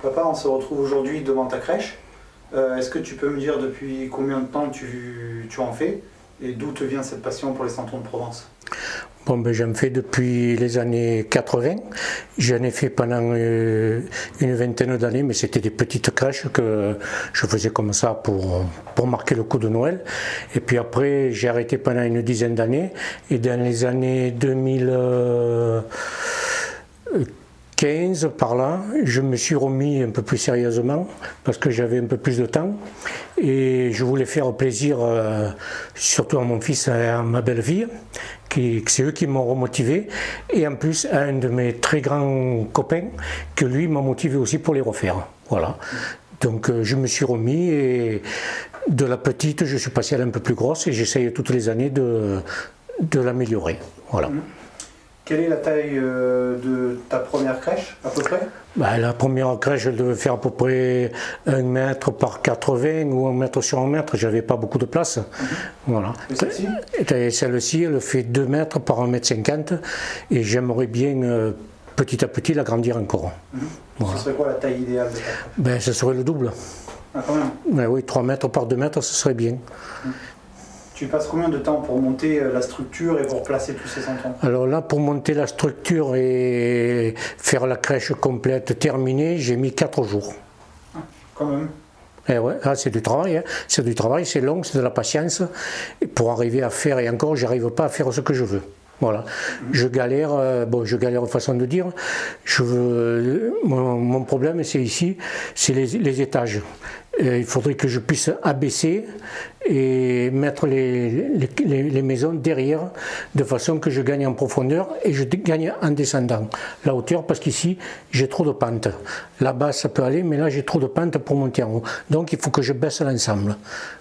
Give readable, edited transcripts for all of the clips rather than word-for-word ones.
Papa, on se retrouve aujourd'hui devant ta crèche. Est-ce que tu peux me dire depuis combien de temps tu en fais et d'où te vient cette passion pour les santons de Provence? Bon, ben, j'en fais depuis les années 80. J'en ai fait pendant une vingtaine d'années, mais c'était des petites crèches que je faisais comme ça pour marquer le coup de Noël. Et puis après, j'ai arrêté pendant une dizaine d'années. Et dans les années 2015, par là, je me suis remis un peu plus sérieusement parce que j'avais un peu plus de temps. Et je voulais faire plaisir surtout à mon fils et à ma belle-fille. C'est eux qui m'ont remotivé, et en plus à un de mes très grands copains que lui m'a motivé aussi pour les refaire. Voilà. Donc je me suis remis, et de la petite je suis passé à la un peu plus grosse, et j'essaye toutes les années de l'améliorer. Voilà. Quelle est la taille de ta première crèche à peu près? La première crèche, elle devait faire à peu près 1 mètre par 80 ou 1 mètre sur 1 mètre, j'avais pas beaucoup de place. Voilà. Et celle-ci? Celle-ci, elle fait 2 mètres par 1 mètre 50, et j'aimerais bien petit à petit l'agrandir encore. Voilà. Ce serait quoi la taille idéale de ta crèche? Ce serait le double. Ah, quand même? Oui, 3 mètres par 2 mètres, ce serait bien. Tu passes combien de temps pour monter la structure et pour placer tous ces santons? Alors là, pour monter la structure et faire la crèche complète terminée, j'ai mis 4 jours. Ah, quand même. Eh ouais, c'est du travail, hein. C'est du travail, c'est long, c'est de la patience. Et pour arriver à faire, et encore, j'arrive pas à faire ce que je veux. Voilà. Je galère, je galère façon de dire. Mon problème, c'est ici, c'est les étages. Il faudrait que je puisse abaisser et mettre les maisons derrière, de façon que je gagne en profondeur et je gagne en descendant la hauteur, parce qu'ici j'ai trop de pente. Là-bas ça peut aller, mais là j'ai trop de pente pour monter en haut. Donc il faut que je baisse l'ensemble.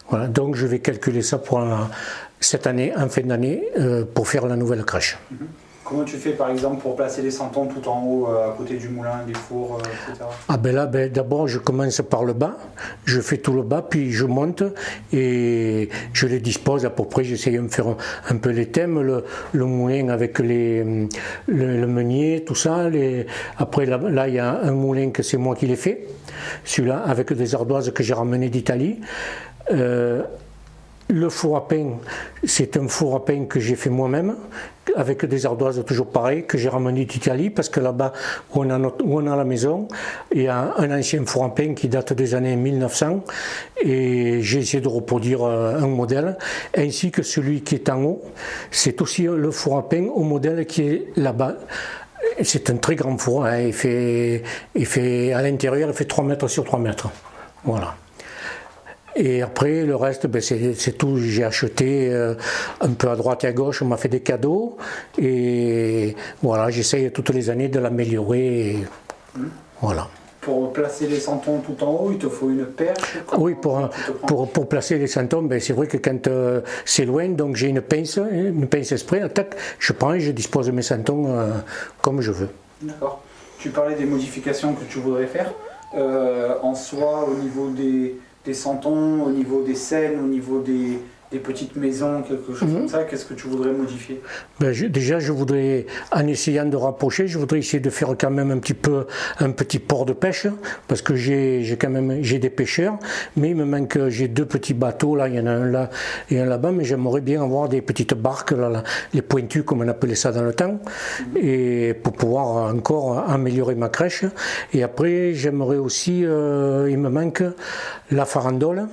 Voilà. Donc je vais calculer ça pour cette année, en fin d'année, pour faire la nouvelle crèche. Comment tu fais par exemple pour placer les santons tout en haut, à côté du moulin, des fours, etc. D'abord je commence par le bas, je fais tout le bas, puis je monte et je les dispose à peu près, j'essaye de me faire un peu les thèmes, le moulin avec le meunier, tout ça. Après là il y a un moulin que c'est moi qui l'ai fait, celui-là avec des ardoises que j'ai ramenées d'Italie. Le four à pain, c'est un four à pain que j'ai fait moi-même, avec des ardoises toujours pareilles, que j'ai ramené d'Italie, parce que là-bas où on a la maison, il y a un ancien four à pain qui date des années 1900, et j'ai essayé de reproduire un modèle, ainsi que celui qui est en haut. C'est aussi le four à pain au modèle qui est là-bas. C'est un très grand four, hein. Il fait à l'intérieur, il fait 3 mètres sur 3 mètres. Voilà. Et après, le reste, c'est tout. J'ai acheté un peu à droite et à gauche, on m'a fait des cadeaux. Et voilà, j'essaye toutes les années de l'améliorer. Voilà. Pour placer les santons tout en haut, il te faut une perche? Oui, pour placer les santons, c'est vrai que quand c'est loin, donc j'ai une pince exprès, tac, je prends et je dispose mes santons comme je veux. D'accord. Tu parlais des modifications que tu voudrais faire. En soi, au niveau des santons, au niveau des scènes, au niveau des petites maisons, quelque chose comme ça, qu'est-ce que tu voudrais modifier? Déjà, je voudrais, en essayant de rapprocher, je voudrais essayer de faire quand même un petit port de pêche, parce que j'ai des pêcheurs, mais il me manque, j'ai 2 petits bateaux, là, il y en a un là et un là-bas, mais j'aimerais bien avoir des petites barques, là, les pointus, comme on appelait ça dans le temps, et pour pouvoir encore améliorer ma crèche. Et après, j'aimerais aussi, il me manque la farandole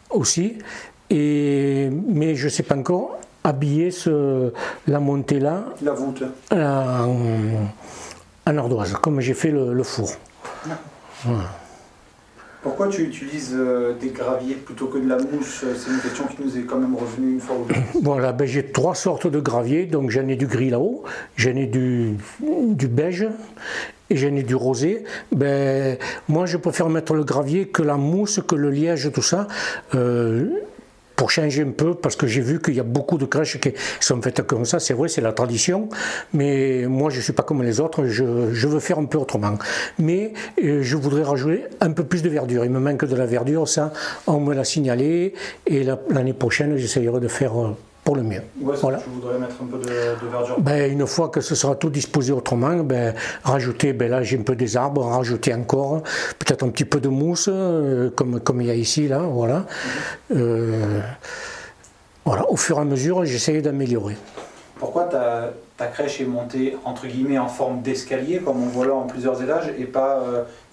aussi. Mais je ne sais pas encore habiller la montée là, la voûte, en ardoise, comme j'ai fait le four. Voilà. Pourquoi tu utilises des graviers plutôt que de la mousse? C'est une question qui nous est quand même revenue une fois ou deux. Voilà, j'ai 3 sortes de graviers, donc j'en ai du gris là-haut, j'en ai du beige et j'en ai du rosé. Moi je préfère mettre le gravier que la mousse, que le liège, tout ça. Pour changer un peu, parce que j'ai vu qu'il y a beaucoup de crèches qui sont faites comme ça, c'est vrai, c'est la tradition, mais moi je ne suis pas comme les autres, je veux faire un peu autrement. Mais je voudrais rajouter un peu plus de verdure, il me manque de la verdure, ça on me l'a signalé, et l'année prochaine j'essayerai de faire pour le mieux. Où est-ce voilà. que tu voudrais mettre un peu de verdure? Ben, une fois que ce sera tout disposé autrement, ben, rajouter, ben là j'ai un peu des arbres, rajouter encore, peut-être un petit peu de mousse, comme il y a ici, là, voilà. Voilà, au fur et à mesure, j'essaye d'améliorer. Pourquoi ta crèche est montée entre guillemets en forme d'escalier, comme on voit là en plusieurs étages, et pas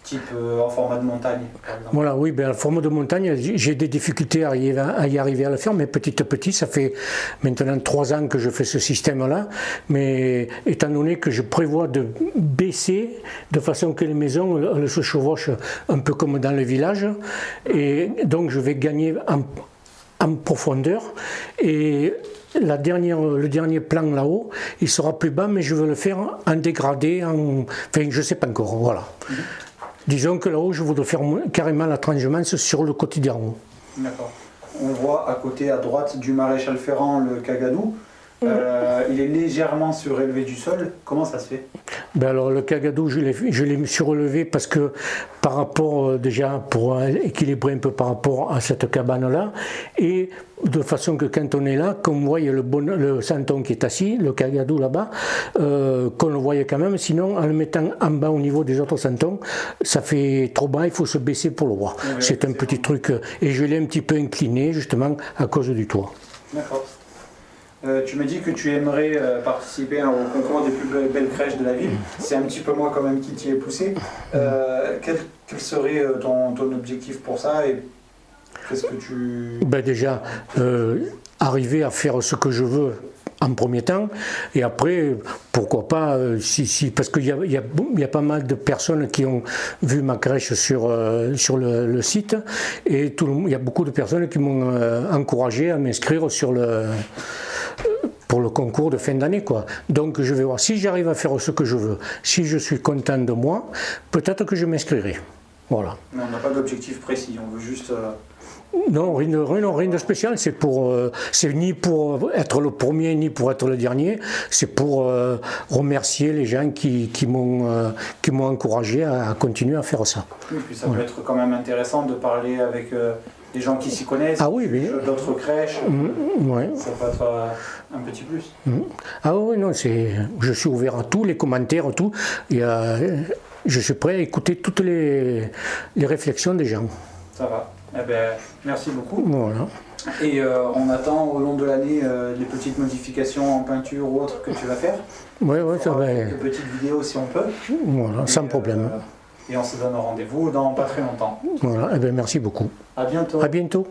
type en format de montagne, par exemple? Voilà, oui, ben, la forme de montagne, j'ai des difficultés à y arriver à le faire, mais petit à petit, ça fait maintenant 3 ans que je fais ce système-là, mais étant donné que je prévois de baisser de façon que les maisons elles se chevauchent un peu comme dans le village, et donc je vais gagner en profondeur, et le dernier plan là-haut, il sera plus bas, mais je veux le faire en dégradé, enfin je ne sais pas encore, voilà. Disons que là-haut, je voudrais faire carrément la transhumance sur le côté d'en haut. D'accord. On voit à côté, à droite du maréchal Ferrand, le Cagadou. Il est légèrement surélevé du sol. Comment ça se fait? Ben alors le Cagadou, je l'ai surélevé parce que par rapport, déjà pour équilibrer un peu par rapport à cette cabane-là, et de façon que quand on est là, qu'on voit le santon qui est assis, le Cagadou là-bas, qu'on le voyait quand même, sinon en le mettant en bas au niveau des autres santons, ça fait trop bas, il faut se baisser pour le voir. Oui, c'est un petit truc, et je l'ai un petit peu incliné justement à cause du toit. D'accord. Tu me dis que tu aimerais participer au concours des plus belles crèches de la ville. C'est un petit peu moi quand même qui t'y ai poussé. Quel serait ton objectif pour ça, et qu'est-ce que tu... Ben déjà, arriver à faire ce que je veux en premier temps, et après, pourquoi pas, parce qu'il y a pas mal de personnes qui ont vu ma crèche sur le site, et il y a beaucoup de personnes qui m'ont encouragé à m'inscrire pour le concours de fin d'année, quoi. Donc je vais voir si j'arrive à faire ce que je veux. Si je suis content de moi, peut-être que je m'inscrirai. Voilà. Mais on n'a pas d'objectif précis, on veut juste... Non, rien de spécial. C'est ni pour être le premier, ni pour être le dernier. C'est pour remercier les gens qui m'ont encouragé à continuer à faire ça. Oui, puis ça peut être quand même intéressant de parler avec des gens qui s'y connaissent, d'autres crèches. Ouais. Ça peut être un petit plus. Ah oui, non, je suis ouvert à tout, les commentaires, tout. Je suis prêt à écouter toutes les réflexions des gens. Ça va. Eh ben, merci beaucoup. Voilà. Et on attend au long de l'année les petites modifications en peinture ou autres que tu vas faire. Oui, ça va. Quelques petites vidéos si on peut. Voilà, sans problème. Et on se donne rendez-vous dans pas très longtemps. Voilà, eh bien, merci beaucoup. À bientôt. À bientôt.